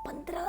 15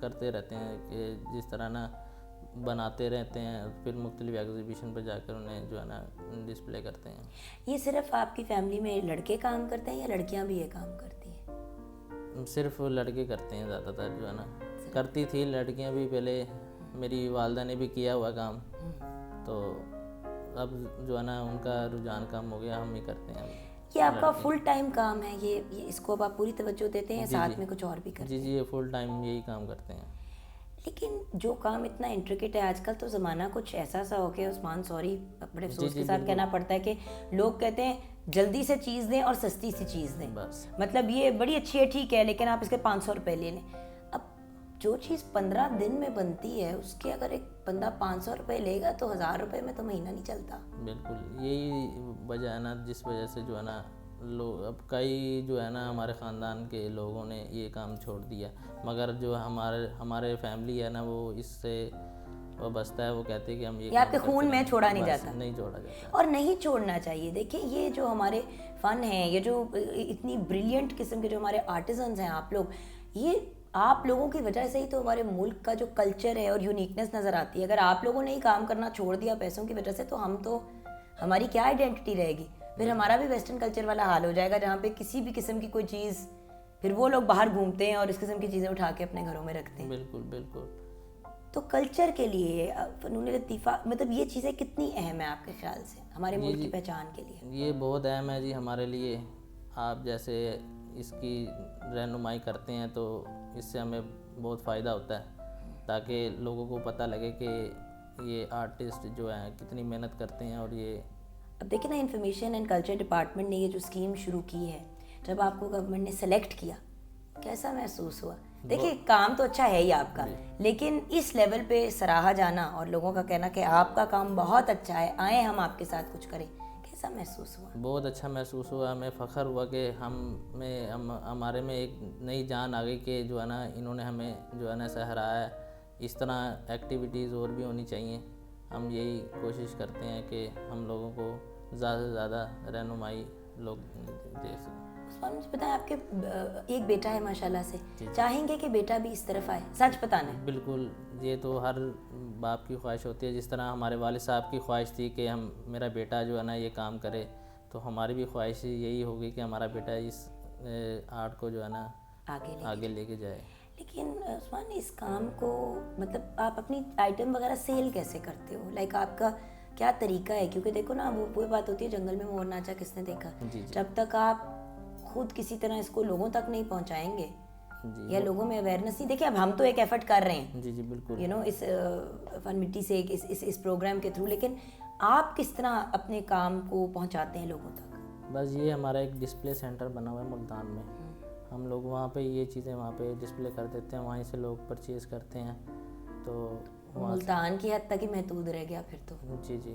کرتے رہتے ہیں کہ جس طرح نا بناتے رہتے ہیں، پھر مختلف ایگزیبیشن پر جا کر انہیں جو ہے نا ڈسپلے کرتے ہیں. یہ صرف آپ کی فیملی میں لڑکے کام کرتے ہیں یا لڑکیاں بھی یہ کام کرتی ہیں؟ صرف لڑکے کرتے ہیں زیادہ تر جو ہے نا. کرتی تھی لڑکیاں بھی پہلے، میری والدہ نے بھی کیا ہوا کام، تو اب جو ہے نا ان کا رجحان کم ہو گیا، ہم ہی کرتے ہیں. یہ آپ کا فل ٹائم کام ہے، یہ اس کو آپ پوری توجہ دیتے ہیں، ساتھ میں کچھ اور بھی کرتے ہیں؟ جی یہ فل ٹائم یہی کام کرتے ہیں. لیکن جو کام اتنا انٹریکیٹ ہے آج کل، تو زمانہ کچھ ایسا سا ہو گیا عثمان، سوری بڑے افسوس کے ساتھ کہنا پڑتا ہے، کہ لوگ کہتے ہیں جلدی سے چیز دیں اور سستی سی چیز دیں. بس مطلب یہ بڑی اچھی ہے، ٹھیک ہے، لیکن آپ اس کے 500 روپے لے لیں. اب جو چیز 15 دن میں بنتی ہے، اس کے اگر ایک بندہ 500 روپے لے گا تو 1000 روپے میں تو مہینہ نہیں چلتا. بالکل یہی وجہ ہے نا جس وجہ سے جو ہے نا لوگ، اب کئی جو ہے نا ہمارے خاندان کے لوگوں نے یہ کام چھوڑ دیا، مگر جو ہمارے فیملی ہے نا وہ اس سے وابستہ ہے. وہ کہتے ہیں کہ ہم یہ آپ کے خون میں چھوڑا نہیں جاتا، نہیں چھوڑا جاتا، اور نہیں چھوڑنا چاہیے. دیکھیں یہ جو ہمارے فن ہیں، یہ جو اتنی بریلینٹ قسم کے جو ہمارے آرٹیزنز ہیں آپ لوگ، یہ آپ لوگوں کی وجہ سے ہی تو ہمارے ملک کا جو کلچر ہے اور یونیکنیس نظر آتی ہے. اگر آپ لوگوں نے ہی کام کرنا چھوڑ دیا پیسوں کی وجہ سے، تو ہماری کیا آئیڈینٹی رہے گی؟ پھر ہمارا بھی ویسٹرن کلچر والا حال ہو جائے گا، جہاں پہ کسی بھی قسم کی کوئی چیز، پھر وہ لوگ باہر گھومتے ہیں اور اس قسم کی چیزیں اٹھا کے اپنے گھروں میں رکھتے ہیں. بالکل بالکل. تو کلچر کے لیے فنون لطیفہ، مطلب یہ چیزیں کتنی اہم ہیں آپ کے خیال سے ہمارے ملک کی پہچان کے لیے؟ یہ بہت اہم ہے جی ہمارے لیے. آپ جیسے اس کی رہنمائی کرتے ہیں تو اس سے ہمیں بہت فائدہ ہوتا ہے، تاکہ لوگوں کو پتہ لگے کہ یہ آرٹسٹ جو ہیں کتنی محنت کرتے ہیں. اور یہ اب دیکھیں نا، انفارمیشن اینڈ کلچر ڈپارٹمنٹ نے یہ جو اسکیم شروع کی ہے، جب آپ کو گورنمنٹ نے سلیکٹ کیا، کیسا محسوس ہوا؟ دیکھیں کام تو اچھا ہے ہی آپ کا، لیکن اس لیول پہ سراہا جانا اور لوگوں کا کہنا کہ آپ کا کام بہت اچھا ہے، آئیں ہم آپ کے ساتھ کچھ کریں، کیسا محسوس ہوا؟ بہت اچھا محسوس ہوا. ہمیں فخر ہوا کہ ہمارے میں ایک نئی جان آ گئی کہ جو ہے نا انہوں نے ہمیں جو ہے نا سہرایا ہے. اس طرح ایکٹیویٹیز اور بھی ہونی چاہیے. ہم یہی کوشش کرتے ہیں کہ ہم لوگوں کو زیادہ سے زیادہ رہنمائی لوگ دے سکیں. عثمان مجھے بتائیں، آپ کے ایک بیٹا ہے ماشاءاللہ سے، چاہیں گے کہ بیٹا بھی اس طرف آئے؟ سچ بتانا ہے. بالکل، یہ تو ہر باپ کی خواہش ہوتی ہے. جس طرح ہمارے والد صاحب کی خواہش تھی کہ میرا بیٹا جو ہے نا یہ کام کرے، تو ہماری بھی خواہش یہی ہوگی کہ ہمارا بیٹا اس آرٹ کو جو ہے نا آگے لے کے جائے. لیکن عثمان اس کام کو، مطلب آپ اپنی آئٹم وغیرہ سیل کیسے کرتے ہو؟ لائک آپ کا کیا طریقہ ہے؟ کیونکہ دیکھو نا، وہ بات ہوتی ہے جنگل میں مور ناچا کس نے دیکھا. جب تک آپ خود کسی طرح اس کو لوگوں تک نہیں پہنچائیں گے یا لوگوں میں اویئرنیس نہیں، دیکھیں اب ہم تو ایک ایفرٹ کر رہے ہیں جی بالکل، اس فن مٹی سے، اس پروگرام کے تھرو، لیکن آپ کس طرح اپنے کام کو پہنچاتے ہیں لوگوں تک؟ بس یہ ہمارا ایک ڈسپلے سینٹر بنا ہوا ہے ملتان میں. ہم لوگ وہاں پہ یہ چیزیں وہاں پہ ڈسپلے کر دیتے ہیں، وہیں سے لوگ پرچیز کرتے ہیں. تو ملتان کی حد تک ہی محدود رہ گیا پھر تو. جی.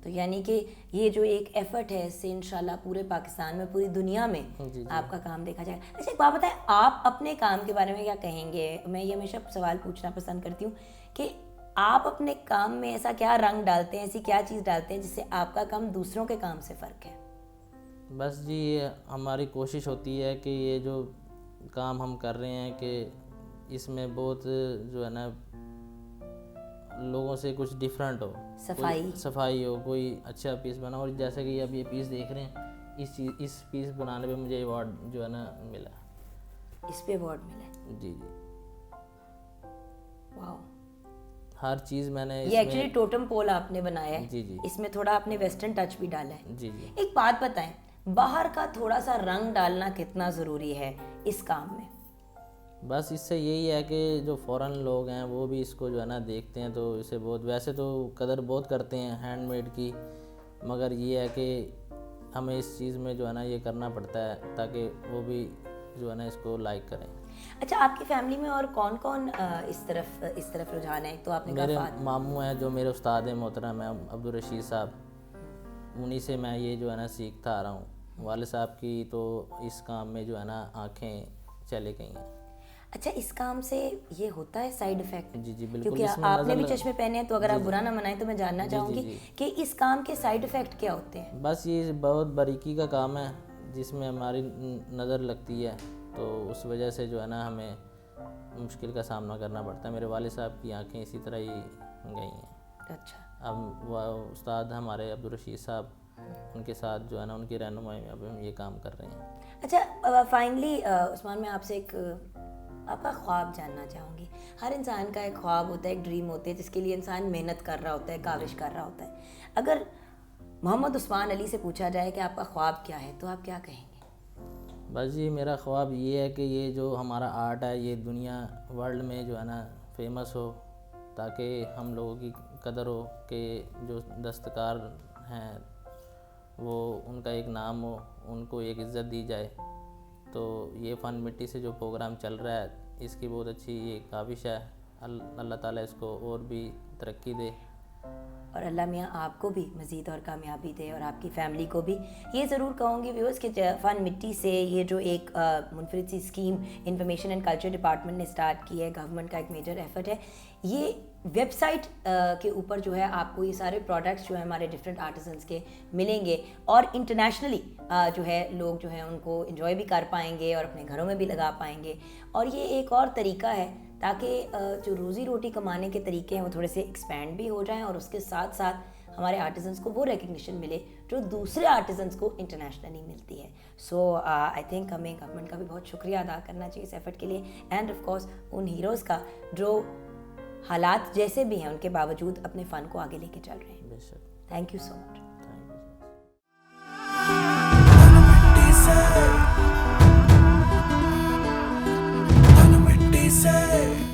تو یعنی کہ یہ جو ایک ایفرٹ ہے، اس سے انشاءاللہ پورے پاکستان میں، پوری دنیا میں آپ کا کام دیکھا جائے گا. اچھا ایک بات بتائیں، آپ اپنے کام کے بارے میں کیا کہیں گے؟ میں یہ ہمیشہ سوال پوچھنا پسند کرتی ہوں کہ آپ اپنے کام میں ایسا کیا رنگ ڈالتے ہیں، ایسی کیا چیز ڈالتے ہیں جس سے آپ کا کام دوسروں کے کام سے فرق ہے؟ بس جی یہ ہماری کوشش ہوتی ہے کہ یہ جو کام ہم کر رہے ہیں کہ اس میں بہت جو ہے نا لوگوں سے کچھ ڈیفرنٹ ہو، صفائی ہو، کوئی اچھا پیس بنا. اور جیسا کہ اب یہ پیس دیکھ رہے ہیں، اس پیس بنانے پہ مجھے ایوارڈ جو ہے نا ملا. اس پہ ایوارڈ ملا؟ جی. واو. ہر چیز میں نے یہ ایکچولی ٹوٹم پول آپ نے بنایا ہے. جی. اس میں تھوڑا آپ نے ویسٹرن ٹچ بھی ڈالا ہے. جی. ایک بات بتائیں، باہر کا تھوڑا سا رنگ ڈالنا کتنا ضروری ہے اس کام میں؟ بس اس سے یہی ہے کہ جو فورن لوگ ہیں وہ بھی اس کو جو ہے نا دیکھتے ہیں تو اسے بہت، ویسے تو قدر بہت کرتے ہیں ہینڈ میڈ کی، مگر یہ ہے کہ ہمیں اس چیز میں جو ہے نا یہ کرنا پڑتا ہے تاکہ وہ بھی جو ہے نا اس کو لائک کریں. اچھا آپ کی فیملی میں اور کون کون اس طرف رجحان ہے؟ تو آپ نے میرے ماموں ہیں جو میرے استاد ہیں محترم ہیں عبدالرشید صاحب، انہی سے میں یہ جو ہے نا سیکھتا آ رہا ہوں. والد صاحب کی تو اس کام میں جو ہے نا آنکھیں چلے گئی ہیں. اچھا اس کام سے یہ ہوتا ہے سائیڈ افیکٹ؟ جی بالکل. کیونکہ آپ نے بھی چشمے پہنے ہیں، تو اگر آپ برا نہ منائیں تو میں جاننا چاہوں گی کہ اس کام کے سائیڈ افیکٹ کیا ہوتے ہیں؟ بس یہ بہت باریکی کا کام ہے جس میں ہماری نظر لگتی ہے، تو اس وجہ سے جو ہے نا ہمیں مشکل کا سامنا کرنا پڑتا ہے. میرے والد صاحب کی آنکھیں اسی طرح ہی گئی ہیں. اچھا. اب وہ استاد ہمارے عبدالرشید صاحب ان کے ساتھ جو ہے نا ان کی رہنمائی میں اب ہم یہ کام کر رہے ہیں. اچھا فائنلی عثمان میں آپ سے ایک آپ کا خواب جاننا چاہوں گی. ہر انسان کا ایک خواب ہوتا ہے, ایک ڈریم ہوتی ہے جس کے لیے انسان محنت کر رہا ہوتا ہے, کاوش کر رہا ہوتا ہے. اگر محمد عثمان علی سے پوچھا جائے کہ آپ کا خواب کیا ہے تو آپ کیا کہیں گے؟ بس جی میرا خواب یہ ہے کہ یہ جو ہمارا آرٹ ہے یہ دنیا ورلڈ میں جو ہے نا فیمس ہو, تاکہ ہم لوگوں کی قدر ہو کہ جو دستکار ہیں وہ ان کا ایک نام ہو, ان کو ایک عزت دی جائے. تو یہ فن مٹی سے جو پروگرام چل رہا ہے اس کی بہت اچھی یہ کاوش ہے. اللہ تعالیٰ اس کو اور بھی ترقی دے, اور اللہ میاں آپ کو بھی مزید اور کامیابی دے, اور آپ کی فیملی کو بھی. یہ ضرور کہوں گی ویورز کہ فن مٹی سے یہ جو ایک منفرد سی scheme information and culture department نے اسٹارٹ کی ہے, گورنمنٹ کا ایک میجر ایفرٹ ہے. یہ ویب سائٹ کے اوپر جو ہے آپ کو یہ سارے پروڈکٹس جو ہیں ہمارے ڈفرینٹ آرٹیزنس کے ملیں گے, اور انٹرنیشنلی جو ہے لوگ جو ہیں ان کو انجوائے بھی کر پائیں گے اور اپنے گھروں میں بھی لگا پائیں گے. اور یہ ایک اور طریقہ ہے تاکہ جو روزی روٹی کمانے کے طریقے ہیں وہ تھوڑے سے ایکسپینڈ بھی ہو جائیں, اور اس کے ساتھ ساتھ ہمارے آرٹیزنس کو وہ ریکگنیشن ملے جو دوسرے آرٹیزنس کو انٹرنیشنلی ملتی ہے. سو آئی تھنک ہمیں گورنمنٹ کا بھی بہت شکریہ ادا کرنا چاہیے اس ایفرٹ کے لیے, and of course in heroes کا جو حالات جیسے بھی ہیں ان کے باوجود اپنے فن کو آگے لے کے چل رہے ہیں. بے شک. Thank you so much. say